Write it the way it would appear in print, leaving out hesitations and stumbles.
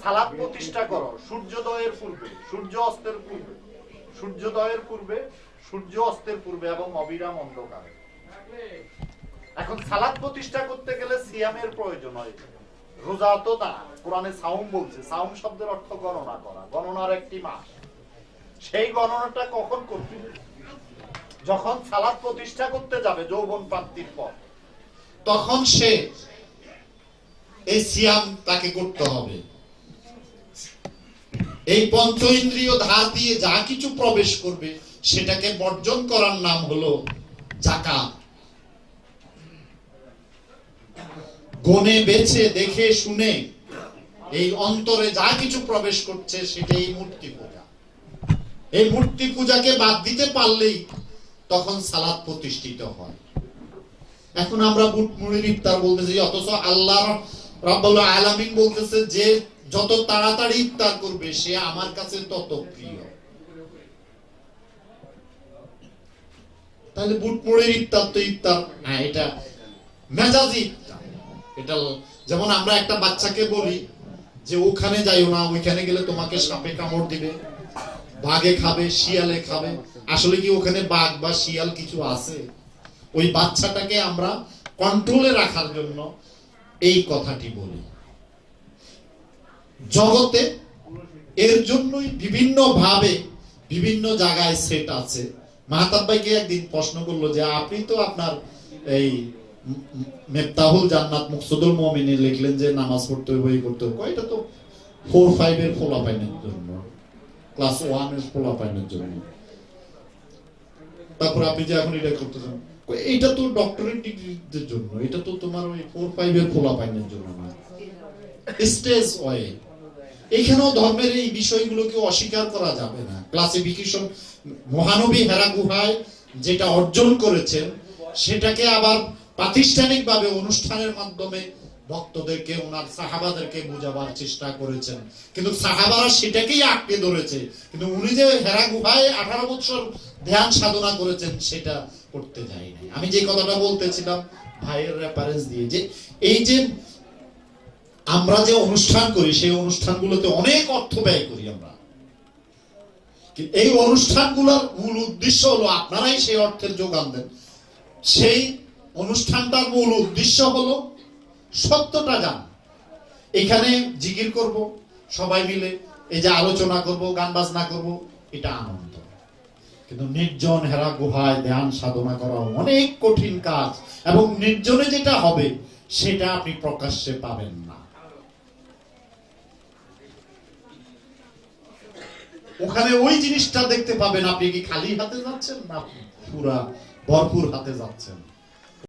সালাত প্রতিষ্ঠা করো সূর্যোদয়ের পূর্বে, সূর্য অস্তের পূর্বে, সূর্যোদয়ের পূর্বে, সূর্য অস্তের পূর্বে এবং অবিরাম অন্ধকারে। এখন সালাত প্রতিষ্ঠা করতে গেলে সিয়ামের প্রয়োজন হয়, রোজা তো না। কোরআনে সাওম বলছে, সাওম শব্দের অর্থ গণনা করা, গণনার একটি মাস। সেই গণনাটা কখন করবে? যখন সালাত প্রতিষ্ঠা করতে যাবে যৌবন প্রাপ্তির পর, তখন সে এই সিয়াম তাকে করতে হবে। এই পঞ্চ ইন্দ্রিয় ধার দিয়ে যা কিছু প্রবেশ করবে সেটাকে বর্জন করার নাম হলো যাকাত। গনে বেছে দেখে শুনে এই অন্তরে যা কিছু প্রবেশ করছে সেটাই মূর্তি পূজা। এই মূর্তি পূজাকে বাদ দিতে পারলেই তখন সালাত প্রতিষ্ঠিত হয়। এখন আমরা বুট মুড়ির ইফতার বলতেছি, অথচ আল্লাহ রাব্বুল আলামিন বলতেছে যে যত তাড়াতাড়ি ইফতার করবে সে আমার কাছে তত প্রিয়। তাহলে বুট মুড়ির ইফতার তো ইফতার না, এটা মেজাজি ইফতার। এটা যেমন আমরা একটা বাচ্চাকে বলি যে ওখানে যাইও না, ওইখানে গেলে তোমাকে সাপে কামড় দিবে, বাঘে খাবে, শিয়ালে খাবে। আসলে কি ওখানে বাঘ বা শিয়াল কিছু আছে? ওই বাচ্চাটাকে আমরা কন্ট্রোলে রাখার জন্য এই কথাটি বলি। জগতে এর জন্যই বিভিন্ন ভাবে বিভিন্ন জায়গায় সেট আছে। মাহতাব ভাইকে একদিন প্রশ্ন করলো যে আপনি তো আপনার এই মেফতাহুল জান্নাত মুকসুদুল মুমিনে লিখলেন যে নামাজ পড়তে হবে, এই করতে হবে। এটা তো 4-5 এর পোলাপাইনের জন্য, ক্লাস 1 এর পোলাপাইনের জন্য। তারপর আপনি যে এখন এটা করতেছেন, এটা তো ডক্টরেট ডিগ্রিদের জন্য, এটা তো তোমার ওই 4-5 এর পোলাপাইনের জন্য না। স্টেজ ওয়ে এখানেও ধর্মের এই বিষয়গুলোকে অস্বীকার করা যাবে না। ক্লাসিফিকেশন মহানবী হেরা গুহায় যেটা অর্জন করেছেন সেটাকে আবার প্রাতিষ্ঠানিকভাবে অনুষ্ঠানের মাধ্যমে ভক্তদেরকে, ওনার সাহাবাদেরকে বোঝাবার চেষ্টা করেছেন, কিন্তু সাহাবারা সেটাকেই আঁকড়ে ধরেছে। কিন্তু উনি যে হেরা গুহায় 18 বছর ধ্যান সাধনা করেছেন সেটা করতে যায়নি। আমি যে কথাটা বলতেছিলাম ভাইয়ের রেফারেন্স দিয়ে, যে এই যে আমরা যে অনুষ্ঠান করি সেই অনুষ্ঠানগুলোতে অনেক অর্থ ব্যয় করি আমরা। এই অনুষ্ঠানগুলোর মূল উদ্দেশ্য হলো আপনারাই সেই অর্থের যোগান দেন। সেই অনুষ্ঠানটার মূল উদ্দেশ্য হলো সত্যটা জান। এখানে জিকির করব সবাই মিলে, এই যে আলোচনা করব, গান বাজনা করব, এটা আনন্দ। কিন্তু নির্জন হেরা গুহায় ধ্যান সাধনা করা অনেক কঠিন কাজ, এবং নির্জনে যেটা হবে সেটা আপনি প্রকাশ্যে পাবেন না। ওখানে ওই জিনিসটা দেখতে পাবেন, আপনি কি খালি হাতে যাচ্ছেন না পুরা ভরপুর হাতে যাচ্ছেন।